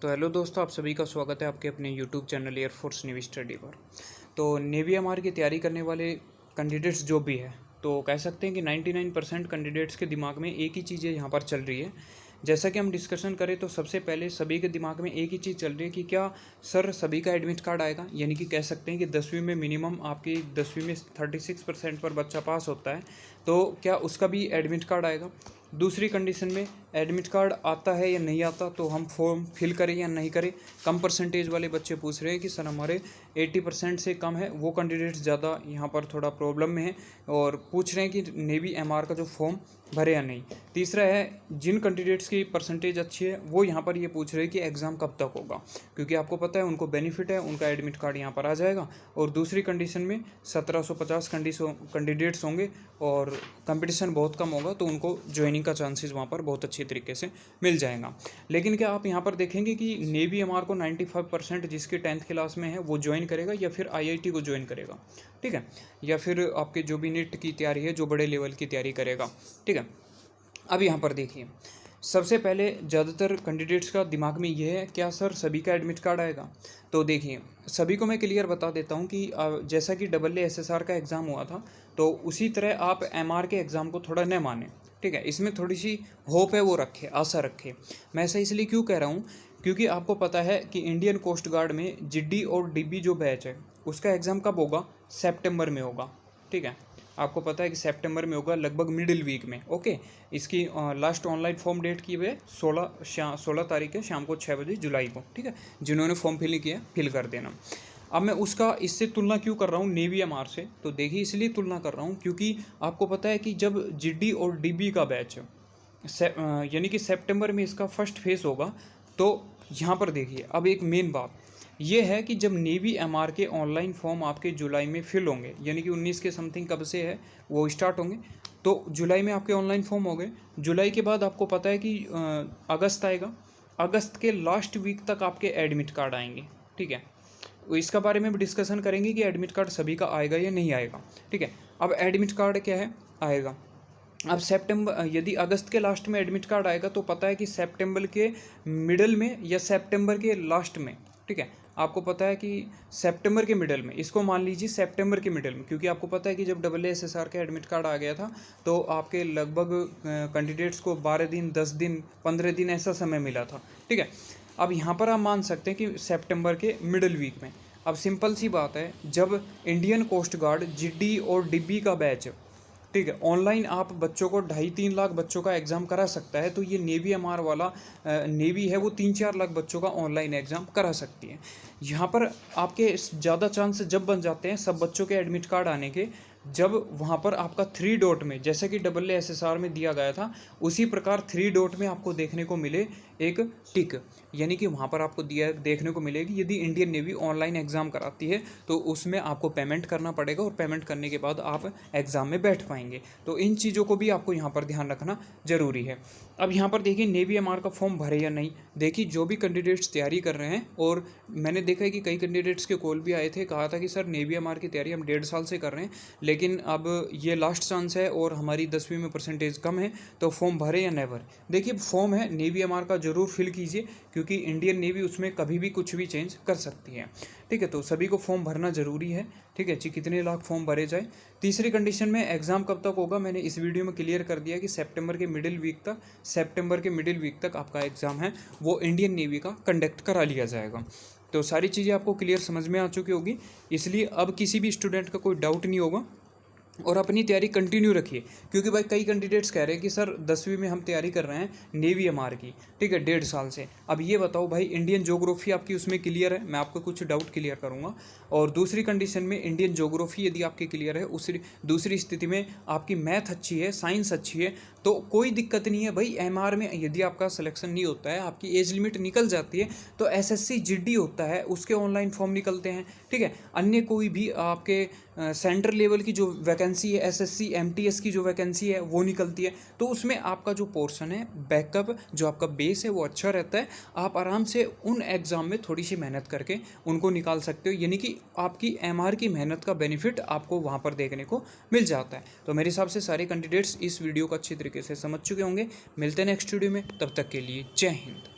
तो हेलो दोस्तों, आप सभी का स्वागत है आपके अपने YouTube channel air force navy study पर। तो नेवी एमआर की तैयारी करने वाले कैंडिडेट्स जो भी है, तो कह सकते हैं कि 99% कैंडिडेट्स के दिमाग में एक ही चीज़ यहाँ पर चल रही है। जैसा कि हम डिस्कशन करें तो सबसे पहले सभी के दिमाग में एक ही चीज़ चल रही है कि क्या सर सभी का एडमिट कार्ड आएगा। यानी कि कह सकते हैं कि 10वीं में मिनिमम आपकी 10वीं में 36% पर बच्चा पास होता है, तो क्या उसका भी एडमिट कार्ड आएगा। दूसरी कंडीशन में एडमिट कार्ड आता है या नहीं आता, तो हम फॉर्म फिल करें या नहीं करें। कम परसेंटेज वाले बच्चे पूछ रहे हैं कि सर हमारे 80% से कम है, वो कैंडिडेट्स ज़्यादा यहाँ पर थोड़ा प्रॉब्लम में है और पूछ रहे हैं कि नेवी एमआर का जो फॉर्म भरे या नहीं। तीसरा है जिन कैंडिडेट्स की परसेंटेज अच्छी है वो यहाँ पर ये पूछ रहे हैं कि एग्ज़ाम कब तक होगा, क्योंकि आपको पता है उनको बेनिफिट है, उनका एडमिट कार्ड यहाँ पर आ जाएगा। और दूसरी कंडीशन में 1750 कैंडिडेट्स होंगे और कंपटीशन बहुत कम होगा, तो उनको ज्वाइनिंग का चांसेस वहाँ पर बहुत अच्छी तरीके से मिल जाएगा। लेकिन क्या आप यहाँ पर देखेंगे कि नेवी एमआर को 95% जिसकी 10th क्लास में है वो ज्वाइन करेगा या फिर आईआईटी को ज्वाइन करेगा, ठीक है, या फिर आपके जो भी नीट की तैयारी है, जो बड़े लेवल की तैयारी करेगा, ठीक है। अब यहाँ पर देखिए, सबसे पहले ज़्यादातर कैंडिडेट्स का दिमाग में ये है क्या सर सभी का एडमिट कार्ड आएगा। तो देखिए, सभी को मैं क्लियर बता देता हूँ कि जैसा कि AASSR का एग्ज़ाम हुआ था, तो उसी तरह आप एमआर के एग्ज़ाम को थोड़ा न माने, ठीक है। इसमें थोड़ी सी होप है वो रखे, आशा रखे। मैं ऐसा इसलिए क्यों कह रहा हूँ, क्योंकि आपको पता है कि इंडियन कोस्ट गार्ड में जीडी और डीबी जो बैच है उसका एग्ज़ाम कब होगा, सितंबर में होगा, ठीक है। आपको पता है कि सितंबर में होगा, लगभग मिडिल वीक में, ओके। इसकी लास्ट ऑनलाइन फॉर्म डेट की हुई है 16 तारीख है शाम को 6 बजे जुलाई को, ठीक है। जिन्होंने फॉर्म फिल किया फिल कर देना। अब मैं उसका इससे तुलना क्यों कर रहा हूँ नेवी एमआर से, तो देखिए इसलिए तुलना कर रहा हूँ क्योंकि आपको पता है कि जब जीडी और डीबी का बैच यानी कि सितंबर में इसका फर्स्ट फेज होगा, तो यहाँ पर देखिए अब एक मेन बात ये है कि जब नेवी एमआर के ऑनलाइन फॉर्म आपके जुलाई में फिल होंगे, यानी कि 19 के समथिंग कब से है वो स्टार्ट होंगे, तो जुलाई में आपके ऑनलाइन फॉर्म हो गए। जुलाई के बाद आपको पता है कि अगस्त आएगा, अगस्त के लास्ट वीक तक आपके एडमिट कार्ड आएंगे, ठीक है। इसका बारे में भी डिस्कशन करेंगे कि एडमिट कार्ड सभी का आएगा या नहीं आएगा, ठीक है। अब एडमिट कार्ड क्या है, आएगा। अब सितंबर, यदि अगस्त के लास्ट में एडमिट कार्ड आएगा तो पता है कि सितंबर के मिडल में या सितंबर के लास्ट में, ठीक है। आपको पता है कि सितंबर के मिडल में, इसको मान लीजिए सितंबर के मिडल में, क्योंकि आपको पता है कि जब AASSR का एडमिट कार्ड आ गया था तो आपके लगभग कैंडिडेट्स को 12 दिन 10 दिन 15 दिन ऐसा समय मिला था, ठीक है। अब यहाँ पर आप मान सकते हैं कि सितंबर के मिडल वीक में। अब सिंपल सी बात है, जब इंडियन कोस्ट गार्ड जीडी और डीबी का बैच, ठीक है, ऑनलाइन आप बच्चों को 2.5-3 लाख बच्चों का एग्ज़ाम करा सकता है, तो ये नेवी एमआर वाला नेवी है वो 3-4 लाख बच्चों का ऑनलाइन एग्ज़ाम करा सकती है। यहाँ पर आपके ज़्यादा चांस जब बन जाते हैं सब बच्चों के एडमिट कार्ड आने के, जब वहाँ पर आपका 3 डॉट में, जैसे कि AASSR में दिया गया था उसी प्रकार 3 डॉट में आपको देखने को मिले एक टिक, यानी कि वहाँ पर आपको देखने को मिलेगी यदि इंडियन नेवी ऑनलाइन एग्ज़ाम कराती है तो उसमें आपको पेमेंट करना पड़ेगा और पेमेंट करने के बाद आप एग्ज़ाम में बैठ पाएंगे। तो इन चीज़ों को भी आपको यहाँ पर ध्यान रखना ज़रूरी है। अब यहाँ पर देखिए नेवी एमआर का फॉर्म भरे या नहीं। देखिए जो भी कैंडिडेट्स तैयारी कर रहे हैं, और मैंने देखा है कि कई कैंडिडेट्स के कॉल भी आए थे, कहा था कि सर नेवी एमआर की तैयारी हम 1.5 साल से कर रहे हैं, लेकिन अब ये लास्ट चांस है और हमारी 10वीं में परसेंटेज कम है, तो फॉर्म भरे या नहीं भरे। देखिए फॉर्म है नेवी एमआर का ज़रूर फिल कीजिए, क्योंकि इंडियन नेवी उसमें कभी भी कुछ भी चेंज कर सकती है, ठीक है। तो सभी को फॉर्म भरना ज़रूरी है, ठीक है जी, कितने लाख फॉर्म भरे जाए। तीसरी कंडीशन में एग्ज़ाम कब तक होगा, मैंने इस वीडियो में क्लियर कर दिया कि सितंबर के मिडिल वीक तक आपका एग्ज़ाम है वो इंडियन नेवी का कंडक्ट करा लिया जाएगा। तो सारी चीज़ें आपको क्लियर समझ में आ चुकी होगी, इसलिए अब किसी भी स्टूडेंट का कोई डाउट नहीं होगा और अपनी तैयारी कंटिन्यू रखिए। क्योंकि भाई कई कैंडिडेट्स कह रहे हैं कि सर 10वीं में हम तैयारी कर रहे हैं नेवी एमआर की, ठीक है, 1.5 साल से। अब ये बताओ भाई इंडियन ज्योग्राफी आपकी उसमें क्लियर है, मैं आपको कुछ डाउट क्लियर करूंगा। और दूसरी कंडीशन में इंडियन ज्योग्राफी यदि आपकी क्लियर है, उस दूसरी स्थिति में आपकी मैथ अच्छी है, साइंस अच्छी है, तो कोई दिक्कत नहीं है भाई। एमआर में यदि आपका सिलेक्शन नहीं होता है, आपकी एज लिमिट निकल जाती है, तो एसएससी जीडी होता है उसके ऑनलाइन फॉर्म निकलते हैं, ठीक है। अन्य कोई भी आपके सेंटर लेवल की जो वैकेंसी है, एसएससी एमटीएस की जो वैकेंसी है वो निकलती है, तो उसमें आपका जो पोर्शन है, बैकअप जो आपका बेस है वो अच्छा रहता है। आप आराम से उन एग्ज़ाम में थोड़ी सी मेहनत करके उनको निकाल सकते हो, यानी कि आपकी एमआर की मेहनत का बेनिफिट आपको वहाँ पर देखने को मिल जाता है। तो मेरे हिसाब से सारे कैंडिडेट्स इस वीडियो को अच्छी तरीके से समझ चुके होंगे। मिलते हैं नेक्स्ट वीडियो में, तब तक के लिए जय हिंद।